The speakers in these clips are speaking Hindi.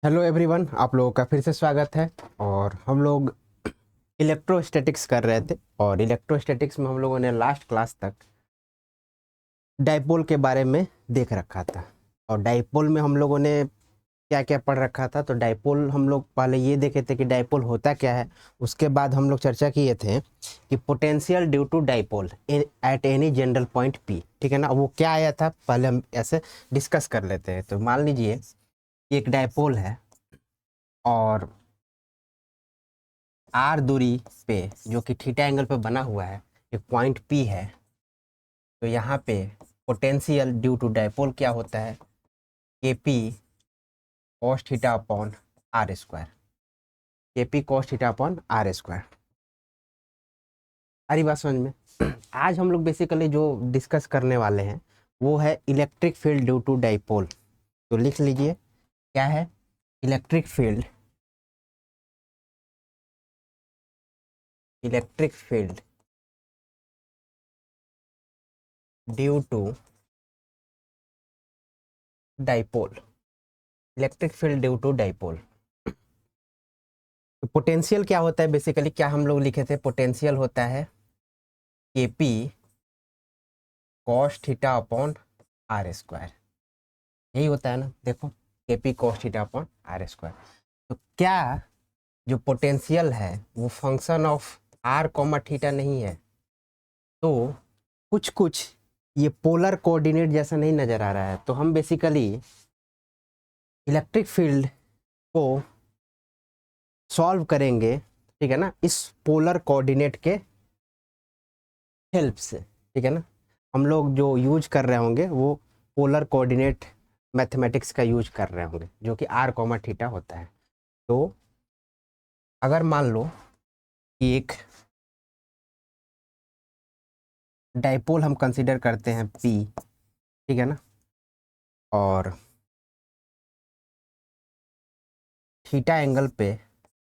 हेलो एवरीवन, आप लोगों का फिर से स्वागत है। और हम लोग इलेक्ट्रोस्टैटिक्स कर रहे थे और इलेक्ट्रोस्टैटिक्स में हम लोगों ने लास्ट क्लास तक डाइपोल के बारे में देख रखा था। और डाइपोल में हम लोगों ने क्या क्या पढ़ रखा था। तो डाइपोल हम लोग पहले ये देखे थे कि डाइपोल होता क्या है। उसके बाद हम लोग चर्चा किए थे कि potential due to dipole at any general point P, ठीक है ना। वो क्या आया था पहले हम ऐसे डिस्कस कर लेते हैं। तो मान लीजिए कि एक डाइपोल है और आर दूरी पे, जो कि थीटा एंगल पे बना हुआ है, एक पॉइंट पी है। तो यहाँ पे पोटेंशियल ड्यू टू डाइपोल क्या होता है, K P cos theta upon are square. K P cos theta upon are square. सारी बात समझ में। आज हम लोग बेसिकली जो डिस्कस करने वाले हैं वो है electric field due to dipole. तो लिख लीजिए क्या है electric field. Electric field due to dipole. Electric field due to dipole. तो पोटेंशियल क्या होता है, बेसिकली क्या हम लोग लिखे थे, पोटेंशियल होता है K P cos theta upon are square. यही होता है ना, देखो K P cos theta upon are square. तो क्या जो पोटेंशियल है वो function of r comma theta नहीं है। तो कुछ कुछ ये पोलर कोऑर्डिनेट जैसा नहीं नजर आ रहा है। तो हम बेसिकली इलेक्ट्रिक फील्ड को सॉल्व करेंगे, ठीक है ना, इस पोलर कोऑर्डिनेट के हेल्प से, ठीक है ना। हम लोग जो यूज कर रहे होंगे वो पोलर कोऑर्डिनेट मैथमेटिक्स का यूज कर रहे होंगे, जो कि आर कॉमा थीटा होता है। तो अगर मान लो कि एक डाइपोल हम कंसीडर करते हैं पी, ठीक है ना, और थीटा एंगल पे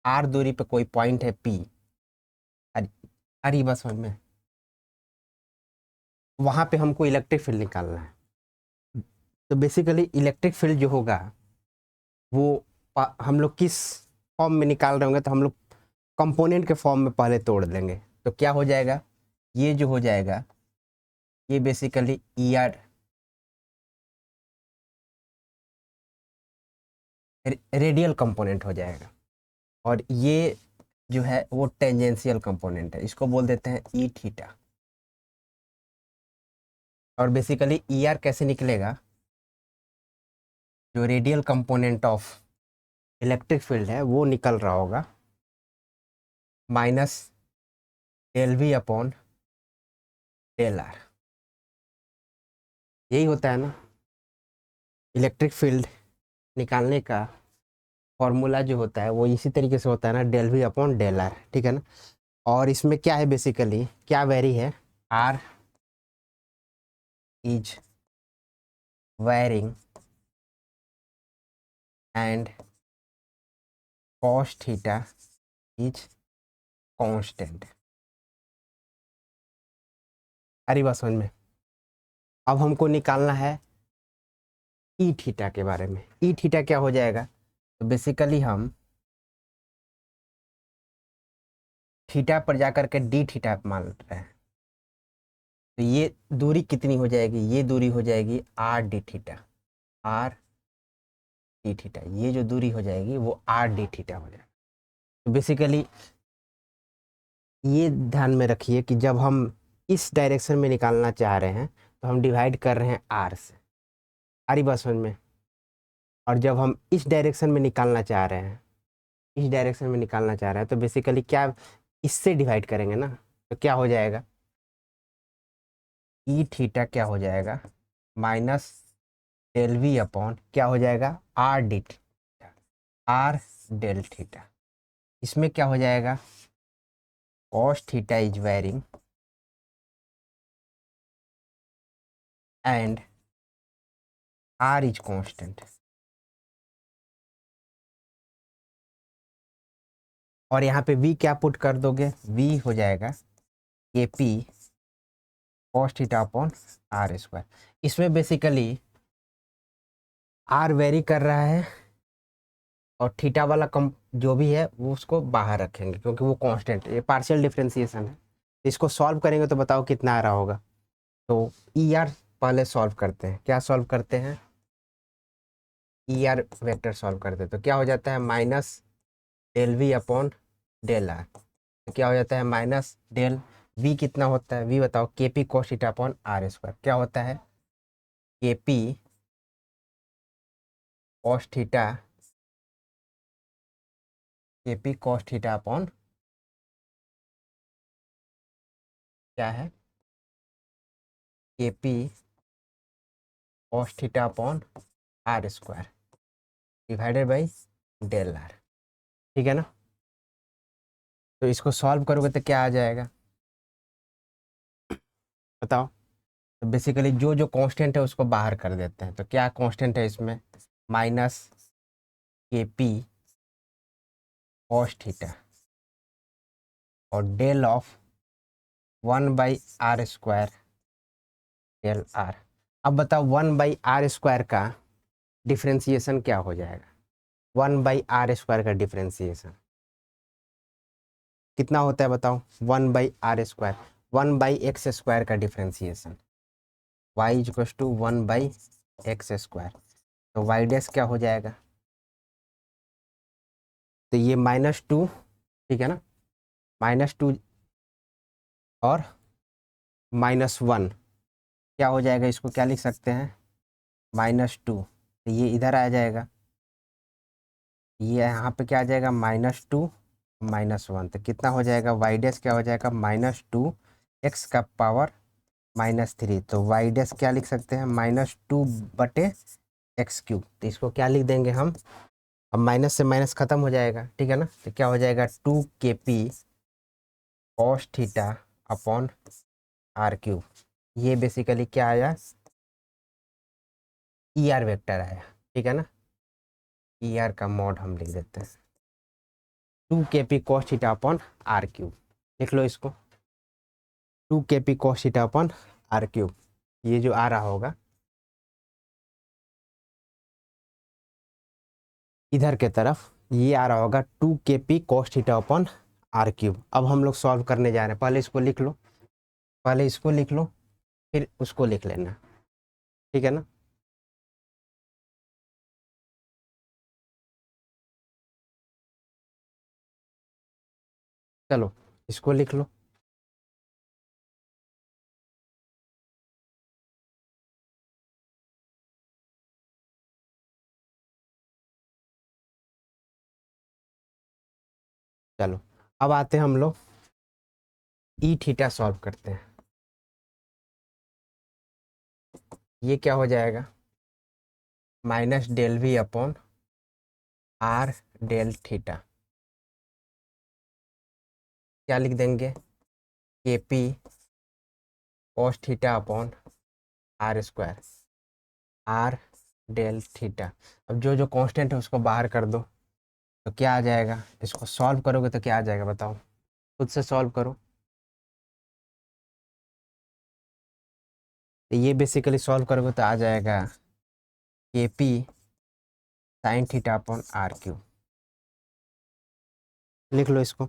आर दूरी पे कोई पॉइंट है पी। अरे बस समझ में, वहाँ पे हमको इलेक्ट्रिक फील्ड निकालना है। तो बेसिकली इलेक्ट्रिक फील्ड जो होगा वो हम लोग किस फॉर्म में निकाल रहे होंगे, तो हम लोग कंपोनेंट के फॉर्म में पहले तोड़ देंगे। तो क्या हो जाएगा, ये जो हो जाएगा ये basically E are radial component हो जाएगा। और ये जो है वो टेंजेंशियल कंपोनेंट है, इसको बोल देते हैं ई थीटा। और बेसिकली ई आर कैसे निकलेगा, जो radial component of electric field है वो निकल रहा होगा minus del V upon del r. यही होता है ना इलेक्ट्रिक फील्ड निकालने का फॉर्मूला जो होता है वो इसी तरीके से होता है ना, del V upon del r, ठीक है ना। और इसमें क्या है, बेसिकली क्या वेरी है, r is varying and cos theta is constant. अरे बात समझ में। अब हमको निकालना है ई थीटा के बारे में। ई थीटा क्या हो जाएगा, तो बेसिकली हम थीटा पर जाकर के डी थीटा मान रहे हैं। तो ये दूरी कितनी हो जाएगी, ये दूरी हो जाएगी are d theta. Are d theta, ये जो दूरी हो जाएगी वो आर डी थीटा हो जाएगी। तो बेसिकली ये ध्यान में रखिए कि जब हम इस डायरेक्शन में निकालना चाह रहे हैं तो हम डिवाइड कर रहे हैं आर से। आरी बात समझ में। और जब हम इस डायरेक्शन में निकालना चाह रहे हैं, इस डायरेक्शन में निकालना चाह रहे हैं, तो बेसिकली क्या इससे डिवाइड करेंगे ना। तो क्या हो जाएगा, ई थीटा क्या हो जाएगा माइनस डेल वी अपॉन क्या हो जाएगा r d theta. R del theta, इसमें क्या हो जाएगा cos theta is varying and r is constant. और यहाँ पे v क्या पुट कर दोगे, v हो जाएगा K P cos theta upon are square. इसमें बेसिकली आर वेरी कर रहा है और थीटा वाला कम जो भी है वो उसको बाहर रखेंगे क्योंकि वो कांस्टेंट, ये पार्शियल डिफरेंशिएशन है। इसको सॉल्व करेंगे तो बताओ कितना आ रहा होगा। तो ई आर पहले सॉल्व करते हैं। क्या सॉल्व करते हैं? ई आर वेक्टर सॉल्व करते हैं। तो क्या हो जाता है? Minus del V upon del r. तो क्या हो जाता है? माइनस डेल वी कितना होता है? वी बताओ। K P cos theta upon are square. क्या होता है? K P cos theta, K P cos theta upon क्या है? K P cos theta upon are square divided by del r. ठीक है ना? तो इसको सॉल्व करोगे तो क्या आ जाएगा बताओ? तो बेसिकली जो जो कांस्टेंट है उसको बाहर कर देते हैं। तो क्या कांस्टेंट है इसमें? Minus K P cos theta और del of 1/r² del r. अब बताओ 1/r² का डिफ्रेंसिएशन क्या हो जाएगा? 1/r² का डिफ्रेंसिएशन कितना होता है बताओ? 1/r², 1/x² का differentiation y equals to 1/x²। तो y डैश क्या हो जाएगा? तो ये -2, ठीक है ना? -2 और -1 क्या हो जाएगा? इसको क्या लिख सकते हैं? -2। तो ये इधर आ जाएगा, ये यहाँ पे क्या आ जाएगा? -2 -1। तो कितना हो जाएगा? वाई डैश क्या हो जाएगा? -2 x का पावर -3। तो वाई डैश क्या लिख सकते हैं? -2/x³। तो इसको क्या लिख देंगे हम? अब माइनस से माइनस खत्म हो जाएगा, ठीक है ना? तो क्या हो जाएगा? 2 kp cos theta upon r³। ये बेसिकली क्या आया? ई आर वेक्टर आया, ठीक है ना? ई आर का मॉड हम लिख देते हैं 2 kp cos theta upon r³। लिख लो इसको, 2 kp cos theta upon r³। ये जो आ रहा होगा इधर के तरफ, ये आ रहा होगा 2 kp cos theta upon r³। अब हम लोग सॉल्व करने जा रहे हैं। पहले इसको लिख लो, पहले इसको लिख लो, फिर उसको लिख लेना, ठीक है ना? चलो इसको लिख लो। चलो अब आते हैं हम लोग ई थीटा सॉल्व करते हैं। ये क्या हो जाएगा? Minus del V upon r del theta. क्या लिख देंगे? K P cos theta upon r², r del theta. अब जो जो कांस्टेंट है उसको बाहर कर दो। तो क्या आ जाएगा? इसको सॉल्व करोगे तो क्या आ जाएगा बताओ? खुद से सॉल्व करो। तो ये बेसिकली सॉल्व करोगे तो आ जाएगा K P sine theta upon r³। लिख लो इसको।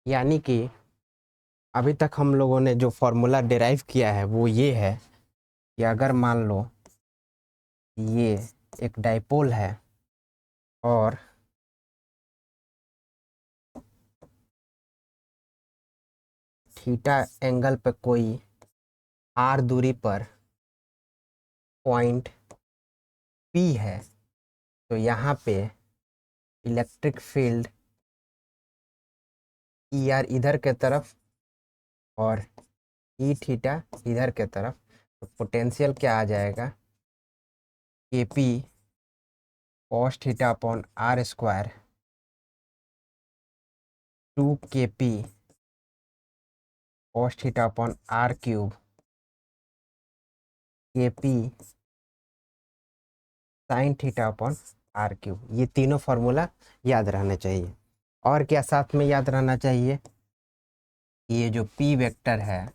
यानी कि अभी तक हम लोगों ने जो फॉर्मूला डिराइव किया है वो ये है कि अगर मान लो ये एक डाइपोल है और थीटा एंगल पे कोई आर दूरी पर पॉइंट पी है, तो यहाँ पे इलेक्ट्रिक फील्ड ई आर इधर के तरफ और ई थीटा इधर के तरफ। तो पोटेंशियल क्या आ जाएगा? K P cos theta upon r², 2 kp cos theta upon r³ K P sine theta upon are cube. ये तीनों फार्मूला याद रहना चाहिए। और क्या साथ में याद रहना चाहिए, ये जो पी वेक्टर है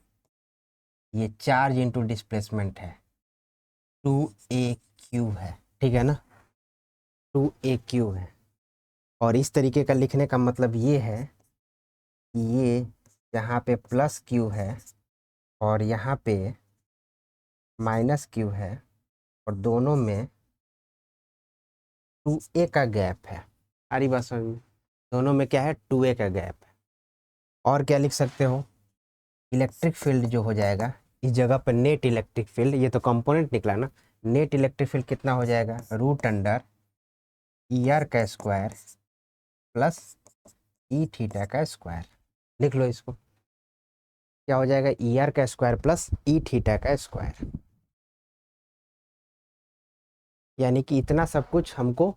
ये चार्ज इनटू डिस्प्लेसमेंट है, 2a है, ठीक है ना, 2a है। और इस तरीके का लिखने का मतलब ये है कि ये यहाँ पे प्लस क्यू है और यहाँ पे माइनस क्यू है, और दोनों में 2a का गैप है। सारी बात समझ में, दोनों में क्या है, 2a का गैप है। और क्या लिख सकते हो, इलेक्ट्रिक फील्ड जो हो जाएगा इस जगह पर, नेट इलेक्ट्रिक फील्ड, ये तो कंपोनेंट निकला ना, नेट इलेक्ट्रिक फील्ड कितना हो जाएगा, रूट अंडर ई आर का स्क्वायर प्लस ई थीटा का स्क्वायर। लिख लो इसको, क्या हो जाएगा, ई आर का स्क्वायर प्लस ई थीटा का स्क्वायर। यानी कि इतना सब कुछ हमको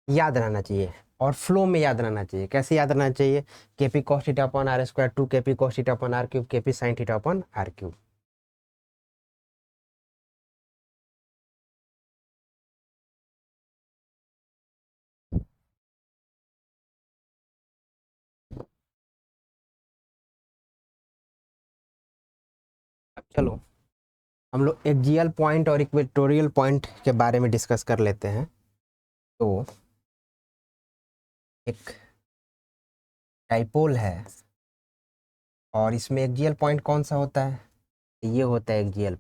याद रहना चाहिए और फ्लो में याद रहना चाहिए। कैसे याद रहना चाहिए, K P cos theta upon are square, 2 K P cos theta upon are cube, K P sine theta upon are cube. अब चलो हम लोग एक्सियल पॉइंट और इक्वेटोरियल पॉइंट के बारे में डिस्कस कर लेते हैं। तो एक डाइपोल है और इसमें एक्सियल पॉइंट कौन सा होता है, ये होता है एक्सियल,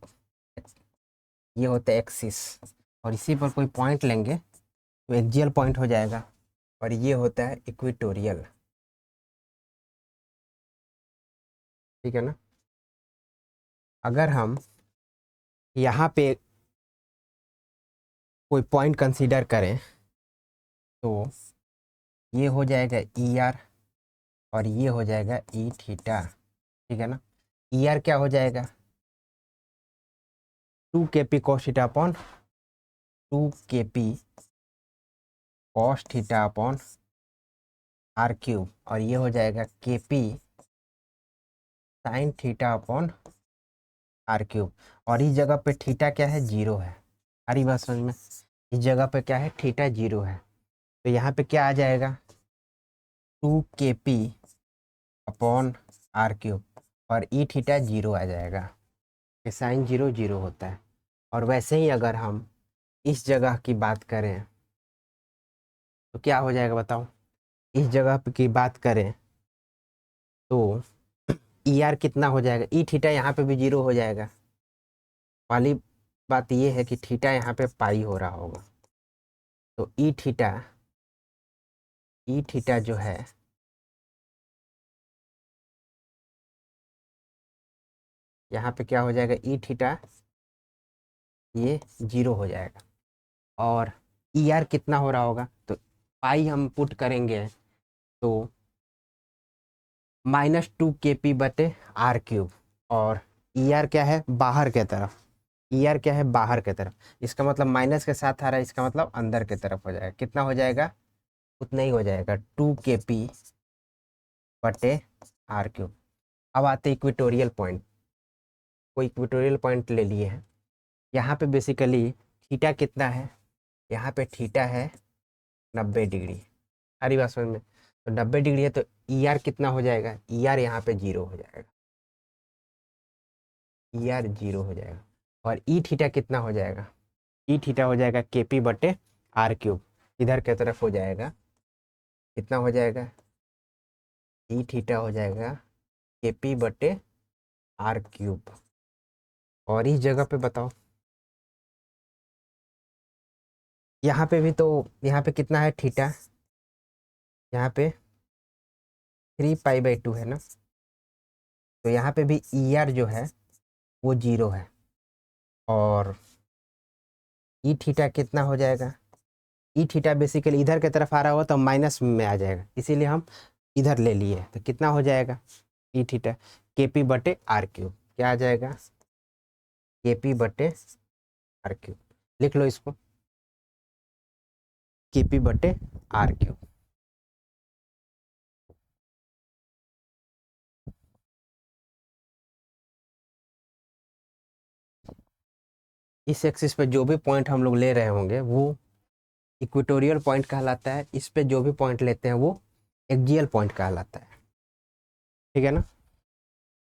ये होता है एक्सिस, और इसी पर कोई पॉइंट लेंगे तो एक्सियल पॉइंट हो जाएगा, और ये होता है इक्वेटोरियल, ठीक है ना। अगर हम यहाँ पे कोई पॉइंट कंसीडर करें तो ये हो जाएगा ई आर और ये हो जाएगा ई थीटा, ठीक है ना। ई आर क्या हो जाएगा, 2 K P cos theta upon 2 K P cos theta upon are cube, और ये हो जाएगा K P sine theta upon are cube. और इस जगह पे थीटा क्या है, जीरो है। हरी बात समझ में, इस जगह पे क्या है, थीटा जीरो है। तो यहाँ पे क्या आ जाएगा, 2 K P upon are cube, और ई थीटा जीरो आ जाएगा, ये साइन जीरो जीरो होता है। और वैसे ही अगर हम इस जगह की बात करें तो क्या हो जाएगा बताओ, इस जगह की बात करें तो ई आर कितना हो जाएगा, ई थीटा यहाँ पे भी जीरो हो जाएगा। पहली बात ये है कि थीटा यहाँ पे पाई हो रहा होगा, तो ई थीटा जो है यहाँ पे क्या हो जाएगा, ई थीटा ये जीरो हो जाएगा। और ई आर कितना हो रहा होगा, तो पाई हम पुट करेंगे तो -2 के पी बटे आर क्यूब, और ई आर क्या है, बाहर के तरफ, ई आर क्या है, बाहर के तरफ, इसका मतलब माइनस के साथ आ रहा है, इसका मतलब अंदर के तरफ हो जाएगा। कितना हो जाएगा, उतना ही हो जाएगा, 2 के पी बटे आर क्यूब। अब आते इक्वेटोरियल पॉइंट, कोई इक्वेटोरियल पॉइंट ले लिए हैं। यहाँ पे बेसिकली थीटा कितना है, यहाँ पे थीटा है 90 डिग्री। सारी बात समझ में, तो 90 डिग्री है तो ई आर कितना हो जाएगा, ई आर यहाँ पे जीरो हो जाएगा, ई आर जीरो हो जाएगा। और ई थीटा कितना हो जाएगा, ई थीटा हो जाएगा के पी बटे आर क्यूब, इधर की तरफ हो जाएगा, कितना हो जाएगा, ई थीटा हो जाएगा के पी बटे आर क्यूब। और इस जगह पे बताओ, यहाँ पे भी तो, यहाँ पे कितना है थीटा, यहाँ पे 3 पाई/2 है ना, तो यहाँ पे भी ई आर जो है वो जीरो है। और ई थीटा कितना हो जाएगा, ई थीटा बेसिकली इधर की तरफ आ रहा हो तो माइनस में आ जाएगा, इसीलिए हम इधर ले लिए, तो कितना हो जाएगा, ई थीटा के पी बटे आर क्यूब, क्या आ जाएगा, के पी बटे आर क्यूब। लिख लो इसको, के पी बटे आर क्यूब। इस एक्सिस पे जो भी पॉइंट हम लोग ले रहे होंगे वो इक्वेटोरियल पॉइंट कहलाता है, इस पे जो भी पॉइंट लेते हैं वो एक्सियल पॉइंट कहलाता है। ठीक है ना,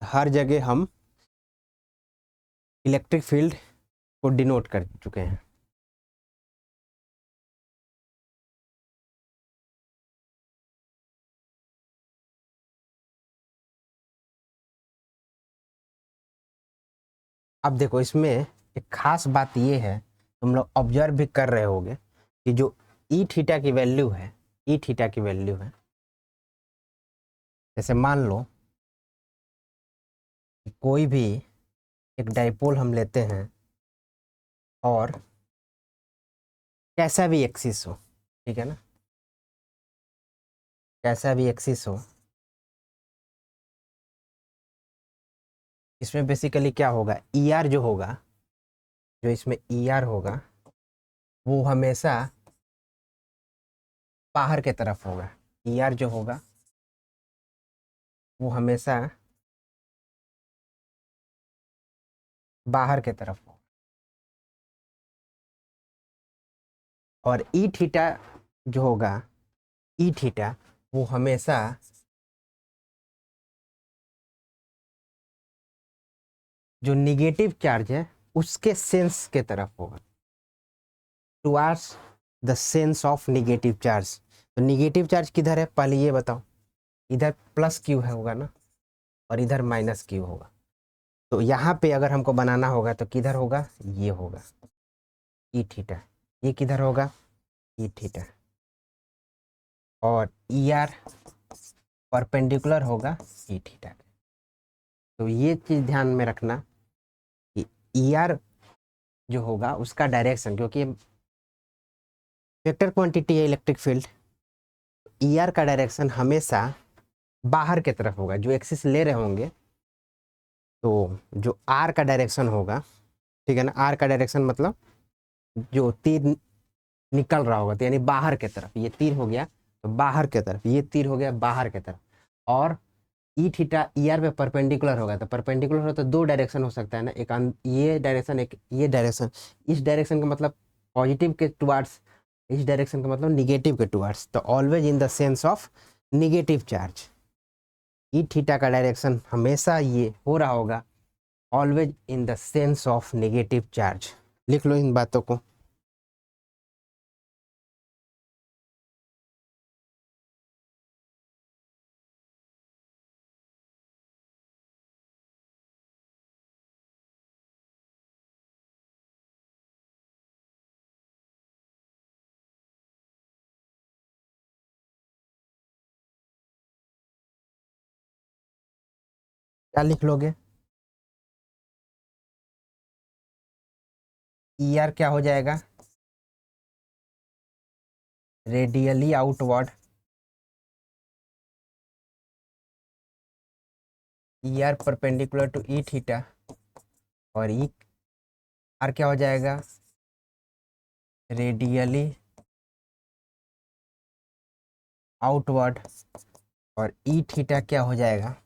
हर जगह हम इलेक्ट्रिक फील्ड को डिनोट कर चुके हैं। अब देखो इसमें एक खास बात ये है, तुम लोग ऑब्जर्व भी कर रहे होगे कि जो ई थीटा की वैल्यू है, ई थीटा की वैल्यू है, जैसे मान लो कि कोई भी एक डाइपोल हम लेते हैं और कैसा भी एक्सिस हो, ठीक है ना, कैसा भी एक्सिस हो, इसमें बेसिकली क्या होगा, ई आर जो होगा, जो इसमें ई आर होगा वो हमेशा बाहर के तरफ होगा। ई आर जो होगा वो हमेशा बाहर के तरफ होगा। और ई थीटा जो होगा, ई थीटा वो हमेशा जो निगेटिव चार्ज है उसके सेंस के तरफ होगा, towards the sense of negative charge. तो निगेटिव चार्ज किधर है पहले ये बताओ, इधर प्लस क्यू है होगा ना, और इधर माइनस क्यू होगा। तो यहाँ पे अगर हमको बनाना होगा तो किधर होगा, ये होगा ई थीटा, ये किधर होगा, ई थीटा, और ई आर परपेंडिकुलर होगा ई थीटा। तो ये चीज़ ध्यान में रखना कि ई आर जो होगा उसका डायरेक्शन, क्योंकि वेक्टर क्वांटिटी है इलेक्ट्रिक फील्ड, ई आर का डायरेक्शन हमेशा बाहर की तरफ होगा। जो एक्सिस ले रहे होंगे तो जो आर का डायरेक्शन होगा, ठीक है ना, आर का डायरेक्शन मतलब जो तीर निकल रहा होगा, तो यानी बाहर की तरफ, ये तीर हो गया तो बाहर की तरफ, ये तीर हो गया बाहर की तरफ। और ई थीटा ई आर पे परपेंडिकुलर होगा, तो परपेंडिकुलर हो तो दो डायरेक्शन हो सकता है ना, एक ये डायरेक्शन एक ये डायरेक्शन। इस डायरेक्शन का मतलब पॉजिटिव के टुवार्ड्स, इस डायरेक्शन का मतलब निगेटिव के टुवार्ड्स, तो always in the sense of negative charge. E theta का डायरेक्शन हमेशा ये हो रहा होगा always in the sense of negative charge. लिख लो इन बातों को। क्या लिख लोगे, ई आर क्या हो जाएगा, radially outward, E r perpendicular to E theta, और ई आर क्या हो जाएगा, रेडियली आउटवर्ड, और ई थीटा क्या हो जाएगा,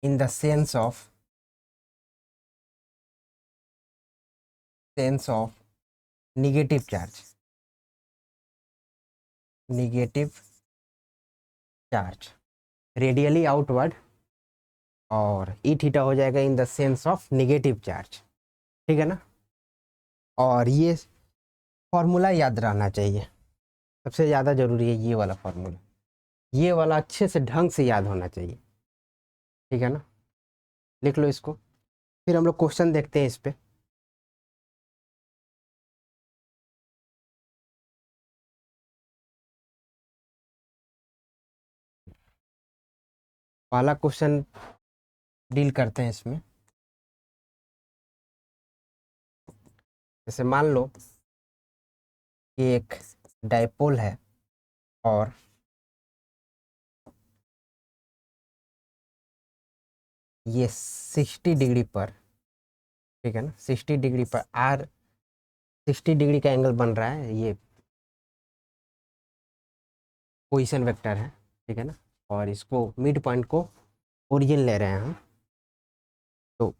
in the sense of negative charge, negative charge, radially outward, और ई थीटा हो जाएगा in the sense of negative charge. ठीक है ना, और ये फॉर्मूला याद रहना चाहिए, सबसे ज़्यादा ज़रूरी है ये वाला फॉर्मूला, ये वाला अच्छे से ढंग से याद होना चाहिए। ठीक है ना, लिख लो इसको, फिर हम लोग क्वेश्चन देखते हैं इस पे। पहला क्वेश्चन डील करते हैं इसमें। जैसे मान लो कि एक डाइपोल है और ये 60 डिग्री पर, ठीक है ना, 60 डिग्री पर आर 60 डिग्री का एंगल बन रहा है, ये पोजीशन वेक्टर है, ठीक है ना, और इसको मिड पॉइंट को ओरिजिन ले रहे हैं हम। तो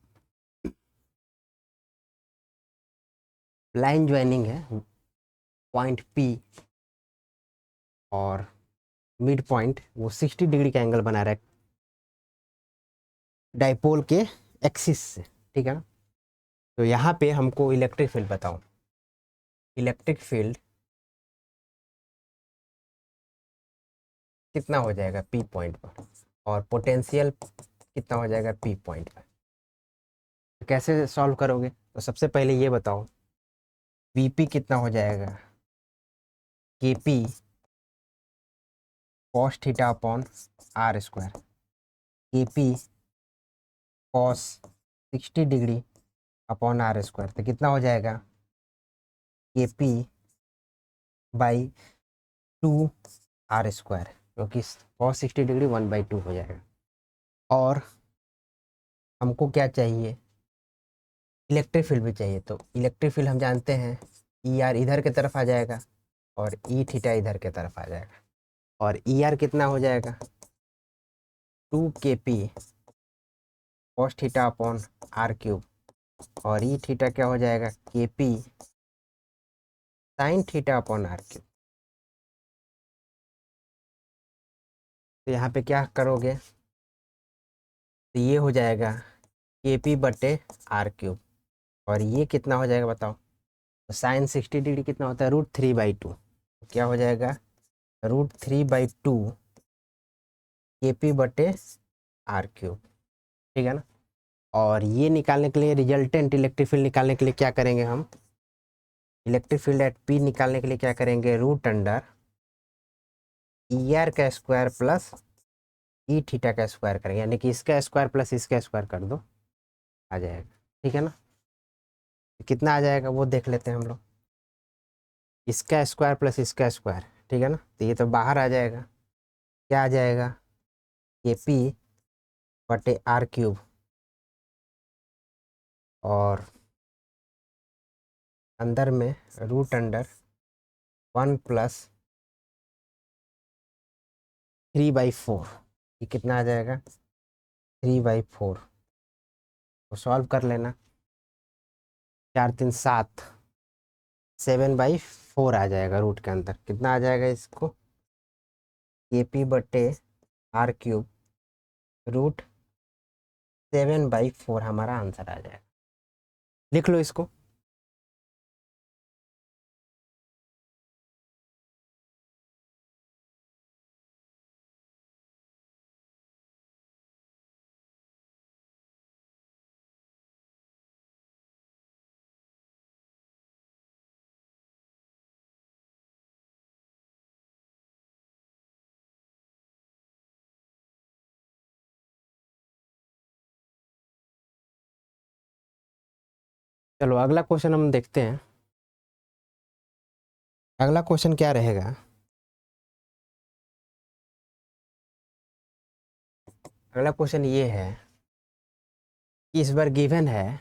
लाइन ज्वाइनिंग है पॉइंट P और मिड पॉइंट, वो 60 डिग्री का एंगल बना रहा है डाइपोल के एक्सिस से, ठीक है ना। तो यहाँ पे हमको इलेक्ट्रिक फील्ड बताओ, इलेक्ट्रिक फील्ड कितना हो जाएगा P पॉइंट पर, और पोटेंशियल कितना हो जाएगा P पॉइंट पर। तो कैसे सॉल्व करोगे, तो सबसे पहले ये बताओ Vp कितना हो जाएगा, Kp cos theta upon are square, Kp cos 60 degree upon are square, तो कितना हो जाएगा Kp बाई 2 आर स्क्वायर, क्योंकि कॉस 60 डिग्री 1/2 हो जाएगा। और हमको क्या चाहिए, इलेक्ट्रिक फील्ड भी चाहिए। तो इलेक्ट्रिक फील्ड हम जानते हैं ई आर इधर की तरफ आ जाएगा और ई थीटा इधर की तरफ आ जाएगा, और ई आर कितना हो जाएगा 2 Kp cos theta upon are cube, और ई थीटा क्या हो जाएगा Kp sine theta upon are cube. तो यहाँ पे क्या करोगे, तो ये हो जाएगा Kp बटे आर क्यूब, और ये कितना हो जाएगा बताओ, तो साइन 60 डिग्री कितना होता है √3/2, क्या हो जाएगा √3/2 Kp बटे आर क्यूब, ठीक है ना। और ये निकालने के लिए, रिजल्टेंट इलेक्ट्रिक फील्ड निकालने के लिए क्या करेंगे हम, इलेक्ट्रिक फील्ड एट P निकालने के लिए क्या करेंगे, रूट अंडर ई आर का स्क्वायर प्लस ई थीटा का स्क्वायर करेंगे, यानी कि इसका स्क्वायर प्लस इसका स्क्वायर कर दो, आ जाएगा, ठीक है ना। कितना आ जाएगा वो देख लेते हैं हम लोग, इसका स्क्वायर प्लस इसका स्क्वायर, ठीक है ना। तो ये तो बाहर आ जाएगा, क्या आ जाएगा Kp बटे आर क्यूब, और अंदर में रूट अंडर 1 + 3/4, ये कितना आ जाएगा 3/4, तो सॉल्व कर लेना, 4 3 7, 7/4 आ जाएगा, रूट के अंदर कितना आ जाएगा इसको Kp बटे आर क्यूब √7/4 हमारा आंसर आ जाएगा। लिख लो इसको, चलो अगला क्वेश्चन हम देखते हैं। अगला क्वेश्चन क्या रहेगा, अगला क्वेश्चन ये है कि इस बार गिवन है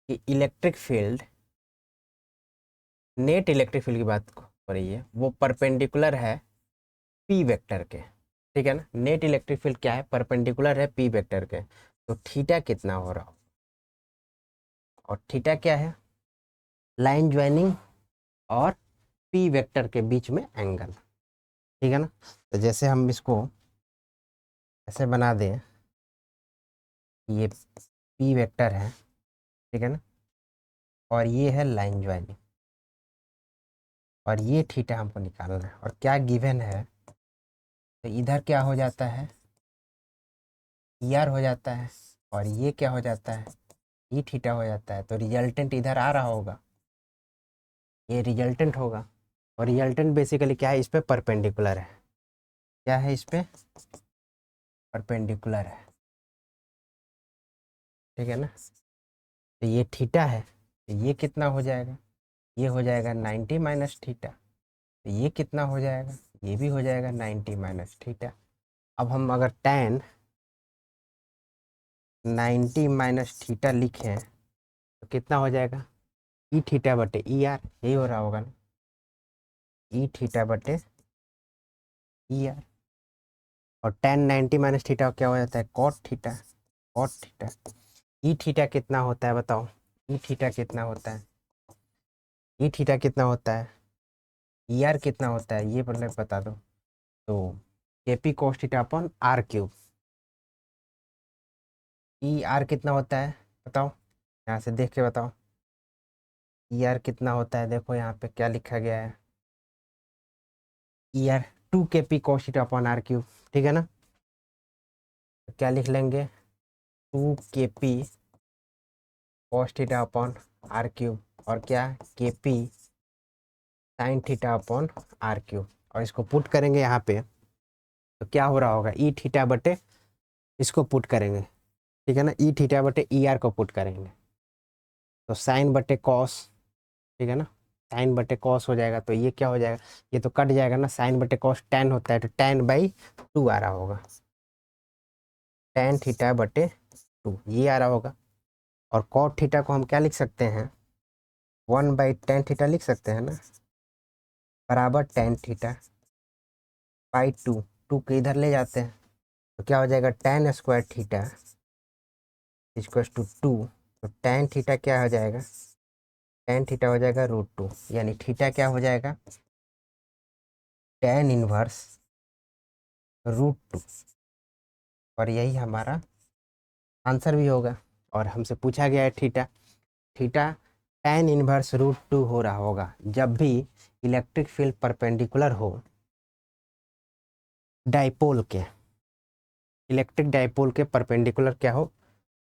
कि electric field, net electric field की बात हो रही है, वो परपेंडिकुलर है P वेक्टर के, ठीक है ना। नेट इलेक्ट्रिक फील्ड क्या है, परपेंडिकुलर है P वेक्टर के, तो थीटा कितना हो रहा हो, और थीटा क्या है लाइन ज्वाइनिंग और P वेक्टर के बीच में एंगल, ठीक है ना। तो जैसे हम इसको ऐसे बना दें, ये P वेक्टर है, ठीक है ना, और ये है लाइन ज्वाइनिंग, और ये थीटा हमको निकालना है, और क्या गिवन है, तो इधर क्या हो जाता है ई आर हो जाता है, और ये क्या हो जाता है ई थीटा हो जाता है, तो रिजल्टेंट इधर आ रहा होगा, ये रिजल्टेंट होगा, और रिजल्टेंट बेसिकली क्या है, इस पे परपेंडिकुलर है, क्या है इस पे परपेंडिकुलर है, ठीक है ना। तो ये थीटा है, तो ये कितना हो जाएगा, ये हो जाएगा 90 माइनस थीटा, तो ये कितना हो जाएगा, ये भी हो जाएगा 90 माइनस थीटा। अब हम अगर tan 90 माइनस थीटा लिखें तो कितना हो जाएगा ई थीटा बटे ई आर, यही हो रहा होगा ना, ई थीटा बटे ई आर, और tan 90 माइनस थीटा क्या हो जाता है cot theta, cot theta. E theta कितना होता है बताओ, ई थीटा कितना होता है ई थीटा कितना होता है, ई आर कितना होता है, ये मतलब बता दो। तो K P cos theta upon are cube, E r कितना होता है बताओ, यहाँ से देख के बताओ। ई आर कितना होता है, देखो यहाँ पे क्या लिखा गया है, E r 2 kp cos theta upon are cube, ठीक है ना। तो क्या लिख लेंगे, 2 kp cos theta upon are cube, और क्या kp sine theta upon are cube, और इसको पुट करेंगे यहाँ पे, तो क्या हो रहा होगा, ई थीटा बटे, इसको पुट करेंगे, ठीक है ना, ई थीटा बटे ई आर को पुट करेंगे, तो साइन बटे कॉस, ठीक है ना, साइन बटे कॉस हो जाएगा, तो ये क्या हो जाएगा, ये तो कट जाएगा ना, साइन बटे कॉस टेन होता है, तो 10/2 आ रहा होगा, टेन थीटा बटे 2 ये आ रहा होगा। और कॉट थीटा को हम क्या लिख सकते हैं, 1/10 थीटा लिख सकते हैं ना, बराबर टेन थीटा बाई 2, 2 के इधर ले जाते हैं, तो क्या हो जाएगा, tan square theta equals to 2, तो टेन थीटा क्या हो जाएगा, टेन थीटा हो जाएगा √2, यानी थीटा क्या हो जाएगा, टेन इनवर्स √2, और यही हमारा आंसर भी होगा। और हमसे पूछा गया है थीटा, थीटा टेन इनवर्स √2 हो रहा होगा जब भी इलेक्ट्रिक फील्ड परपेंडिकुलर हो डाइपोल के, इलेक्ट्रिक डाइपोल के परपेंडिकुलर क्या हो,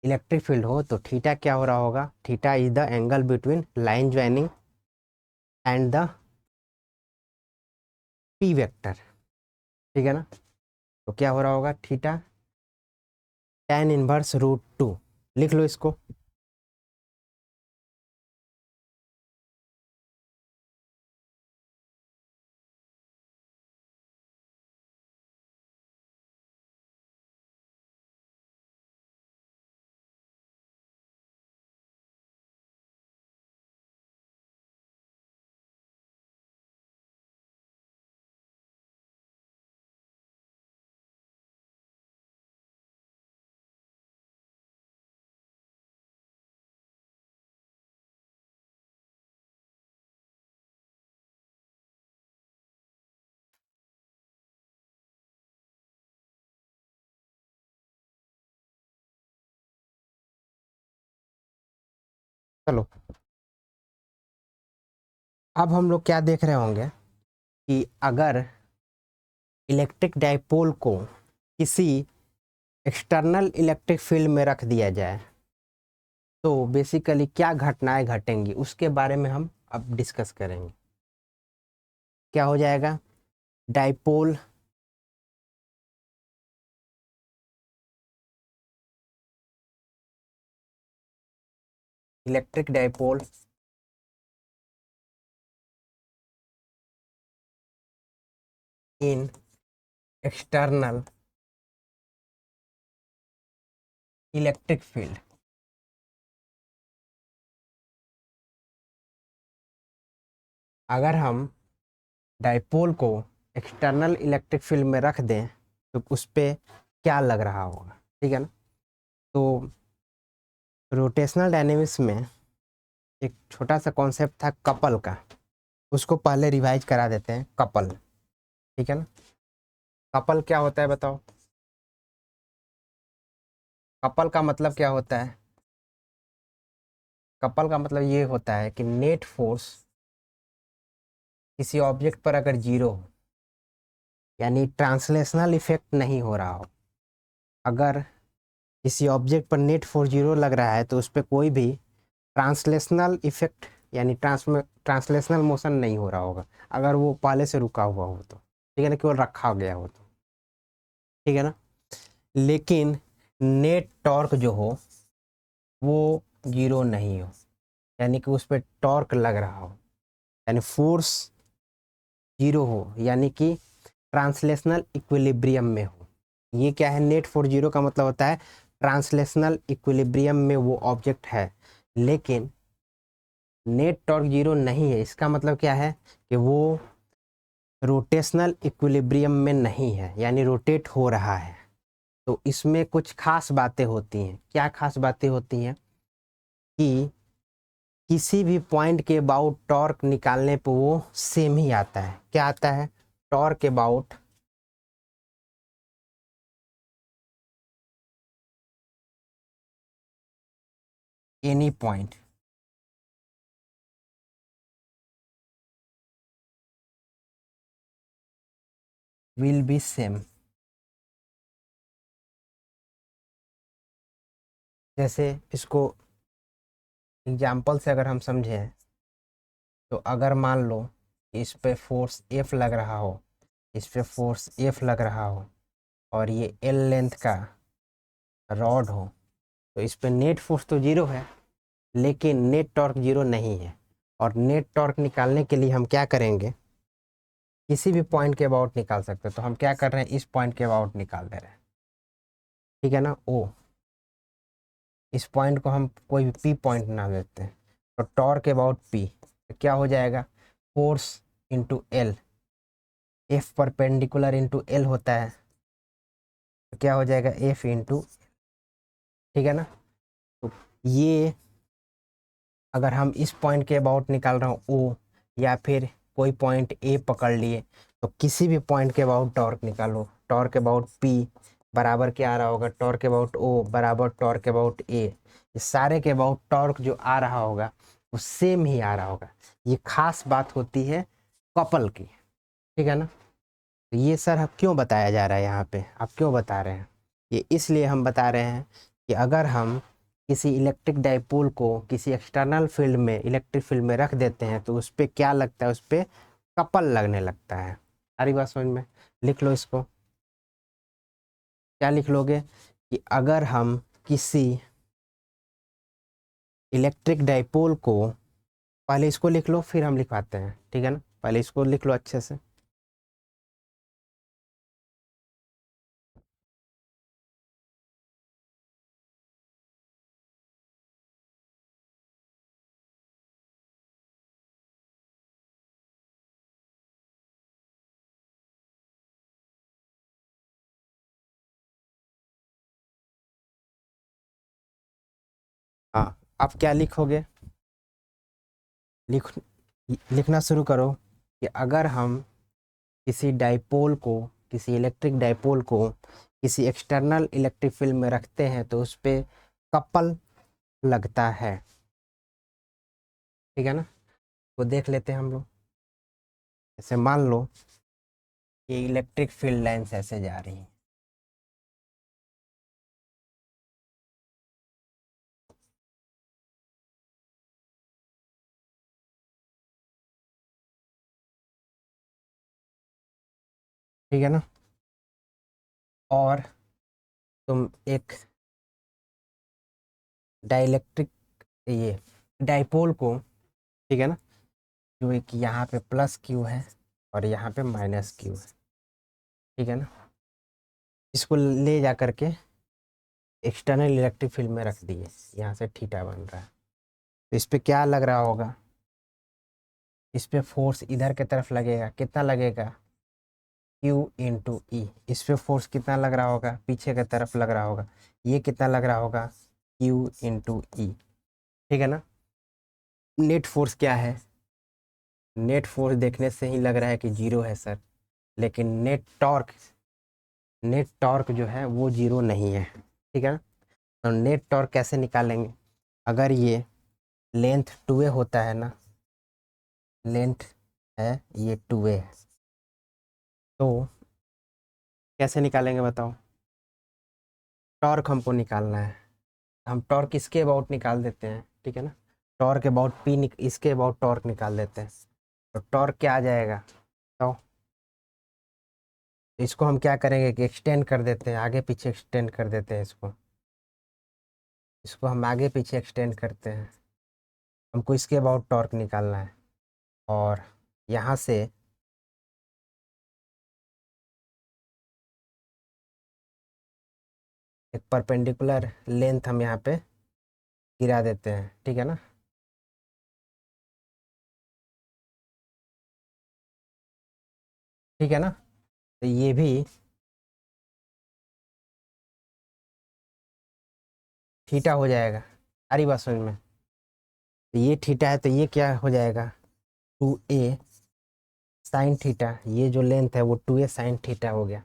इलेक्ट्रिक फील्ड हो, तो थीटा क्या हो रहा होगा, theta is the angle between line joining and the P vector, ठीक है ना। तो क्या हो रहा होगा, थीटा टेन इनवर्स √2, लिख लो इसको। चलो, अब हम लोग क्या देख रहे होंगे कि अगर इलेक्ट्रिक डाइपोल को किसी एक्सटर्नल इलेक्ट्रिक फील्ड में रख दिया जाए तो बेसिकली क्या घटनाएं घटेंगी उसके बारे में हम अब डिस्कस करेंगे। क्या हो जाएगा, डाइपोल इलेक्ट्रिक डाइपोल इन एक्सटर्नल इलेक्ट्रिक फील्ड, अगर हम डाइपोल को एक्सटर्नल इलेक्ट्रिक फील्ड में रख दें तो उस पर क्या लग रहा होगा, ठीक है ना। तो रोटेशनल डायनेमिक्स में एक छोटा सा कॉन्सेप्ट था कपल का, उसको पहले रिवाइज करा देते हैं, कपल, ठीक है ना। कपल क्या होता है बताओ, कपल का मतलब क्या होता है, कपल का मतलब ये होता है कि नेट फोर्स किसी ऑब्जेक्ट पर अगर जीरो हो, यानी ट्रांसलेशनल इफेक्ट नहीं हो रहा हो, अगर किसी ऑब्जेक्ट पर नेट फोर्स जीरो लग रहा है तो उस पर कोई भी ट्रांसलेशनल इफेक्ट यानी ट्रांसलेशनल मोशन नहीं हो रहा होगा, अगर वो पहले से रुका हुआ हो तो, ठीक है ना, केवल रखा गया हो तो, ठीक है ना। लेकिन नेट टॉर्क जो हो वो जीरो नहीं हो, यानी कि उस पर टॉर्क लग रहा हो, यानी फोर्स जीरो हो, यानी कि ट्रांसलेशनल इक्विलिब्रियम में हो। ये क्या है, नेट फोर्स जीरो का मतलब होता है ट्रांसलेशनल इक्विलिब्रियम में वो ऑब्जेक्ट है, लेकिन नेट टॉर्क जीरो नहीं है, इसका मतलब क्या है कि वो रोटेशनल इक्विलिब्रियम में नहीं है, यानी रोटेट हो रहा है। तो इसमें कुछ खास बातें होती हैं, क्या खास बातें होती हैं कि किसी भी पॉइंट के अबाउट टॉर्क निकालने पे वो सेम ही आता है। क्या आता है? Torque about any point will be same. जैसे इसको एग्जाम्पल से अगर हम समझें तो अगर मान लो इस पे फोर्स एफ लग रहा हो, इस पे फोर्स एफ लग रहा हो और ये एल लेंथ का रॉड हो, तो इस पे नेट फोर्स तो जीरो है लेकिन नेट टॉर्क जीरो नहीं है। और नेट टॉर्क निकालने के लिए हम क्या करेंगे? किसी भी पॉइंट के अबाउट निकाल सकते हैं। तो हम क्या कर रहे हैं? इस पॉइंट के अबाउट निकाल दे रहे हैं, ठीक है ना। ओ, इस पॉइंट को हम कोई भी पी पॉइंट नाम देते हैं। तो टॉर्क अबाउट पी तो क्या हो जाएगा? Force into L, F perpendicular into L होता है, तो क्या हो जाएगा? एफ इंटू, ठीक है ना। तो ये अगर हम इस पॉइंट के अबाउट निकाल रहा हूँ ओ, या फिर कोई पॉइंट ए पकड़ लिए, तो किसी भी पॉइंट के अबाउट टॉर्क निकालो। टॉर्क अबाउट पी बराबर क्या आ रहा होगा? टॉर्क अबाउट ओ बराबर टॉर्क अबाउट ए। ये सारे के अबाउट टॉर्क जो आ रहा होगा वो सेम ही आ रहा होगा। ये खास बात होती है कपल की, ठीक है ना। तो ये सर अब क्यों बताया जा रहा है यहाँ पे, आप क्यों बता रहे हैं? ये इसलिए हम बता रहे हैं कि अगर हम किसी इलेक्ट्रिक डाइपोल को किसी एक्सटर्नल फील्ड में, इलेक्ट्रिक फील्ड में रख देते हैं तो उस पर क्या लगता है? उस पर कपल लगने लगता है। सारी बात समझ में? लिख लो इसको। क्या लिख लोगे? कि अगर हम किसी इलेक्ट्रिक डाइपोल को, पहले इसको लिख लो फिर हम लिखवाते हैं, ठीक है ना। पहले इसको लिख लो अच्छे से। हाँ, आप क्या लिखोगे? लिख लिखना शुरू करो कि अगर हम किसी डाइपोल को, किसी इलेक्ट्रिक डाइपोल को किसी एक्सटर्नल इलेक्ट्रिक फील्ड में रखते हैं तो उस पर कपल लगता है, ठीक है ना। तो देख लेते हैं हम लोग। जैसे मान लो ये इलेक्ट्रिक फील्ड लाइन्स ऐसे जा रही हैं, ठीक है ना। और तुम एक डाइलेक्ट्रिक, ये डाइपोल को, ठीक है ना, जो एक यहाँ पे प्लस क्यू है और यहाँ पे माइनस क्यू है, ठीक है ना, इसको ले जा करके एक्सटर्नल इलेक्ट्रिक फील्ड में रख दिए। यहाँ से थीटा बन रहा है, तो इस पे क्या लग रहा होगा? इस पे फोर्स इधर की तरफ लगेगा, कितना लगेगा? Q इंटू ई। इस पे फोर्स कितना लग रहा होगा? पीछे की तरफ लग रहा होगा, ये कितना लग रहा होगा? Q इंटू ई, ठीक है ना। नेट फोर्स क्या है? नेट फोर्स देखने से ही लग रहा है कि जीरो है सर, लेकिन नेट टॉर्क जो है वो जीरो नहीं है, ठीक है ना। तो नेट टॉर्क कैसे निकालेंगे? अगर ये लेंथ 2a होता है ना, लेंथ है ये 2a है, तो कैसे निकालेंगे बताओ? टॉर्क हमको निकालना है, हम टॉर्क इसके अबाउट निकाल देते हैं, ठीक है ना। टॉर्क अबाउट पी इसके अबाउट टॉर्क निकाल देते हैं, तो टॉर्क क्या आ जाएगा? तो इसको हम क्या करेंगे कि एक्सटेंड कर देते हैं, आगे पीछे एक्सटेंड कर देते हैं इसको। इसको हम आगे पीछे एक्सटेंड करते हैं, हमको इसके अबाउट टॉर्क निकालना है। और यहाँ से एक परपेंडिकुलर लेंथ हम यहाँ पे गिरा देते हैं, ठीक है ना। ठीक है ना, तो ये भी थीटा हो जाएगा। सारी बात समझ में? तो ये थीटा है तो ये क्या हो जाएगा 2a साइन थीटा, ये जो लेंथ है वो 2a साइन थीटा हो गया।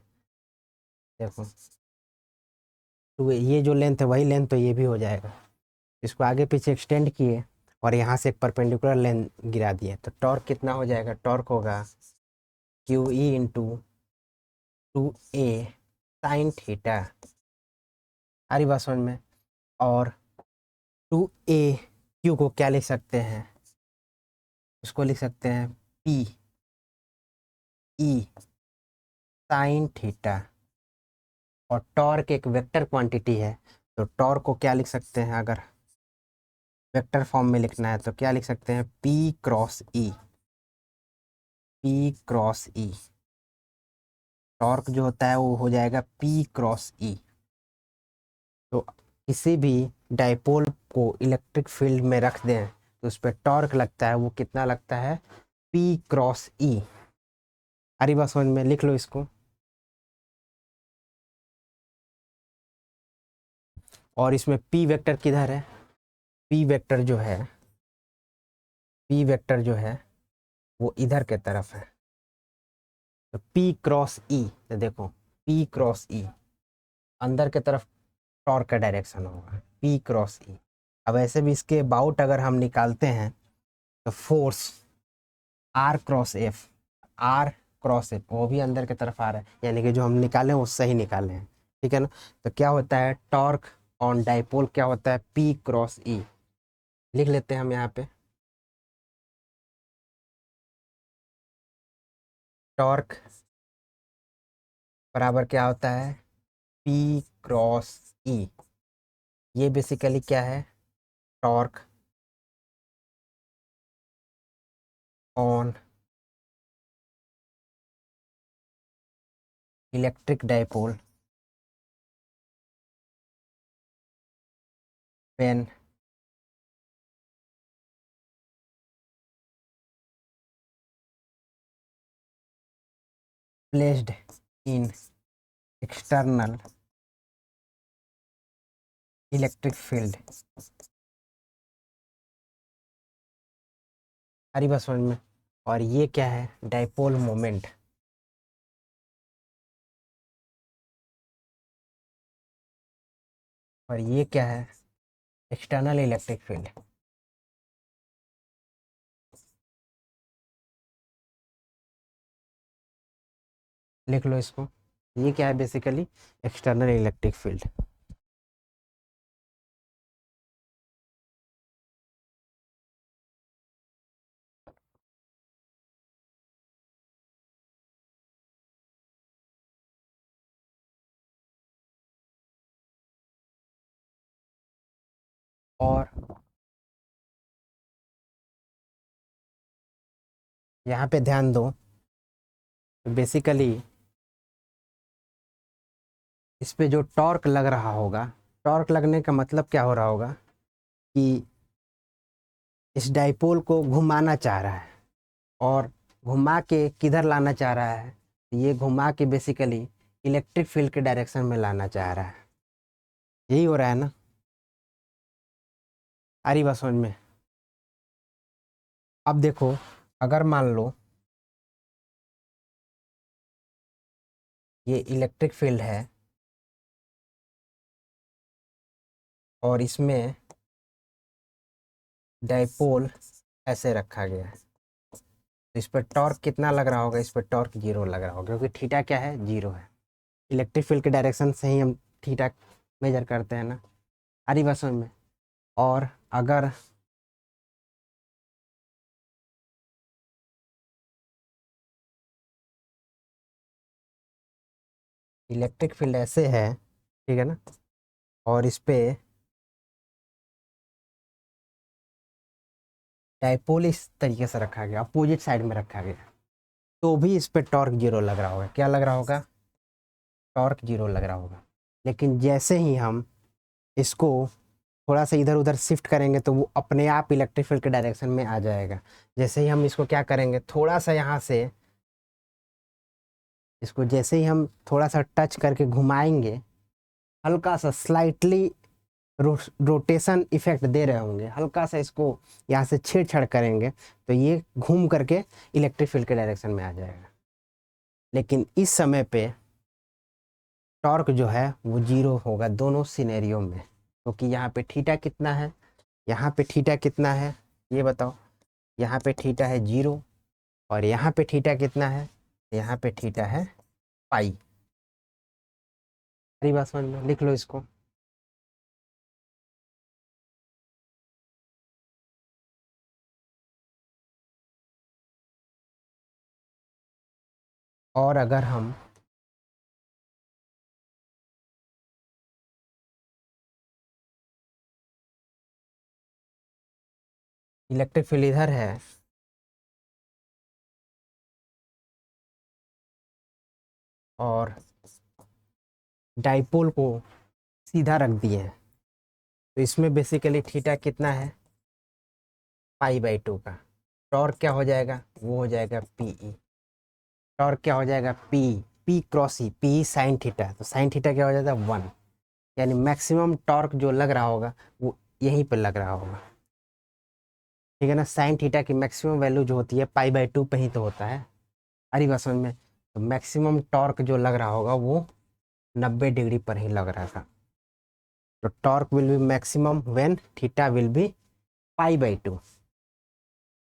देखो 2a ये जो लेंथ है वही लेंथ तो ये भी हो जाएगा। इसको आगे पीछे एक्सटेंड किए और यहाँ से एक परपेंडिकुलर लाइन गिरा दिए तो टॉर्क कितना हो जाएगा, टॉर्क होगा Q E into 2a sine theta. आ रही बात समझ में। और 2a क्यू को क्या लिख सकते हैं, उसको लिख सकते हैं पी ई साइन थीटा। और टॉर्क एक वेक्टर क्वांटिटी है तो टॉर्क को क्या लिख सकते हैं, अगर वेक्टर फॉर्म में लिखना है तो क्या लिख सकते हैं पी क्रॉस ई। पी क्रॉस ई टॉर्क जो होता है वो हो जाएगा पी क्रॉस ई। तो किसी भी डाइपोल को इलेक्ट्रिक फील्ड में रख दें तो उस पर टॉर्क लगता है, वो कितना लगता है पी क्रॉस ई। अरे बस समझ में, लिख लो इसको। और इसमें पी वेक्टर किधर है, पी वेक्टर जो है, पी वेक्टर जो है वो इधर के तरफ है। तो पी क्रॉस ई, तो देखो पी क्रॉस ई अंदर के तरफ टॉर्क का डायरेक्शन होगा पी क्रॉस ई। अब ऐसे भी इसके अबाउट अगर हम निकालते हैं तो force r cross F, r cross F वो भी अंदर की तरफ आ रहा है, यानी कि जो हम निकाले वो सही निकाले हैं। ठीक है ना। तो क्या होता है टॉर्क ऑन डाइपोल क्या होता है पी क्रॉस ई। लिख लेते हैं हम यहाँ पे टॉर्क बराबर क्या होता है पी क्रॉस ई। ये बेसिकली क्या है torque on electric dipole when placed in external electric field. हरी बात समझ में। और ये क्या है डाइपोल मोमेंट। और ये क्या है एक्सटर्नल इलेक्ट्रिक फील्ड। लिख लो इसको। ये क्या है बेसिकली एक्सटर्नल इलेक्ट्रिक फील्ड। और यहाँ पे ध्यान दो बेसिकली इस पे जो टॉर्क लग रहा होगा, टॉर्क लगने का मतलब क्या हो रहा होगा कि इस डाइपोल को घुमाना चाह रहा है और घुमा के किधर लाना चाह रहा है, ये घुमा के बेसिकली इलेक्ट्रिक फील्ड के डायरेक्शन में लाना चाह रहा है। यही हो रहा है ना। आ रही बात समझ में। अब देखो अगर मान लो ये इलेक्ट्रिक फील्ड है और इसमें डाइपोल ऐसे रखा गया है तो इस पर टॉर्क कितना लग रहा होगा, इस पर टॉर्क जीरो लग रहा होगा क्योंकि थीटा क्या है जीरो है। इलेक्ट्रिक फील्ड के डायरेक्शन से ही हम थीटा मेजर करते हैं ना। आ रही बात समझ में। और अगर इलेक्ट्रिक फील्ड ऐसे है, ठीक है ना, और इस पे डाइपोल इस तरीके से रखा गया अपोजिट साइड में रखा गया तो भी इस पे टॉर्क जीरो लग रहा होगा। क्या लग रहा होगा टॉर्क जीरो लग रहा होगा। लेकिन जैसे ही हम इसको थोड़ा सा इधर उधर शिफ्ट करेंगे तो वो अपने आप इलेक्ट्रिक फील्ड के डायरेक्शन में आ जाएगा। जैसे ही हम इसको क्या करेंगे थोड़ा सा यहाँ से इसको जैसे ही हम थोड़ा सा टच करके घुमाएंगे हल्का सा स्लाइटली रोटेशन इफेक्ट दे रहे होंगे, हल्का सा इसको यहाँ से छेड़छाड़ करेंगे तो ये घूम करके इलेक्ट्रिक फील्ड के डायरेक्शन में आ जाएगा। लेकिन इस समय पे टॉर्क जो है वो जीरो होगा दोनों सिनेरियो में, क्योंकि यहाँ पे थीटा कितना है, यहाँ पे थीटा कितना है ये बताओ। यहाँ पे थीटा है 0 और यहाँ पे थीटा कितना है, यहाँ पे थीटा है पाई। सारी बात समझ में, लिख लो इसको। और अगर हम इलेक्ट्रिक फील्ड इधर है और डाइपोल को सीधा रख दिए हैं, तो इसमें बेसिकली थीटा कितना है पाई/2 का। टॉर्क क्या हो जाएगा, वो हो जाएगा पीई। टॉर्क क्या हो जाएगा पी क्रॉस ई, पी साइन थीटा, तो साइन थीटा क्या हो जाता है 1। यानी मैक्सिमम टॉर्क जो लग रहा होगा वो यहीं पर लग रहा होगा, ठीक है ना। साइन थीटा की मैक्सिमम वैल्यू जो होती है पाई/2 पे ही तो होता है। अरे बात समझ में, तो मैक्सिमम टॉर्क जो लग रहा होगा वो 90 डिग्री पर ही लग रहा था। तो torque will be maximum when theta will be pi.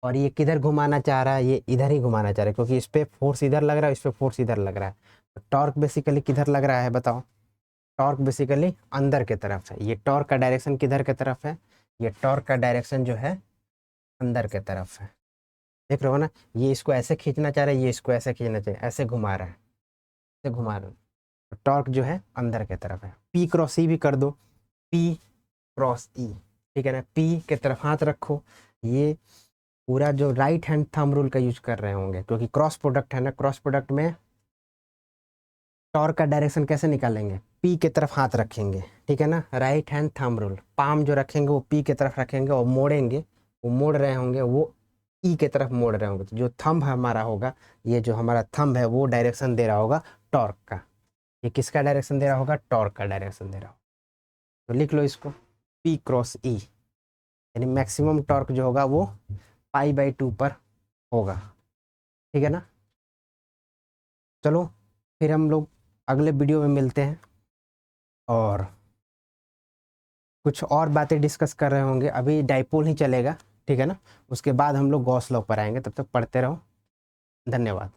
और ये किधर घुमाना चाह रहा है, ये इधर ही घुमाना चाह रहा है, क्योंकि इस पे फोर्स इधर लग रहा है, इस पे फोर्स इधर लग रहा है। तो टॉर्क बेसिकली किधर लग रहा है बताओ, टॉर्क बेसिकली अंदर के तरफ है। ये टॉर्क का डायरेक्शन किधर के तरफ है, ये टॉर्क का डायरेक्शन जो है अंदर के तरफ है। देख रहे हो ना, ये इसको ऐसे खींचना चाह रहा है, ये इसको ऐसे खींचना चाहिए, ऐसे घुमा रहा है, ऐसे घुमा रहा है। तो टॉर्क जो है अंदर के तरफ है। पी क्रॉस ई भी कर दो, पी क्रॉस ई, ठीक है ना। पी के तरफ हाथ रखो, ये पूरा जो राइट हैंड थंब रूल का यूज कर रहे होंगे, क्योंकि क्रॉस प्रोडक्ट है ना। क्रॉस प्रोडक्ट में टॉर्क का डायरेक्शन कैसे निकालेंगे, पी के तरफ हाथ रखेंगे, ठीक है ना। Right hand thumb rule, palm जो रखेंगे वो पी के तरफ रखेंगे और मोड़ेंगे, वो मोड़ रहे होंगे, वो ई के तरफ मोड़ रहे होंगे। तो जो थंब हमारा होगा, ये जो हमारा थंब है वो डायरेक्शन दे रहा होगा टॉर्क का। ये किसका डायरेक्शन दे रहा होगा, टॉर्क का डायरेक्शन दे रहा होगा। तो लिख लो इसको, पी क्रॉस ई, यानी मैक्सिमम टॉर्क जो होगा वो पाई/2 पर होगा, ठीक है ना। चलो फिर हम लोग अगले वीडियो में मिलते हैं और कुछ और बातें डिस्कस कर रहे होंगे। अभी डाइपोल ही चलेगा, ठीक है ना। उसके बाद हम लोग गॉस लॉ पर आएंगे, तब तक पढ़ते रहो। धन्यवाद।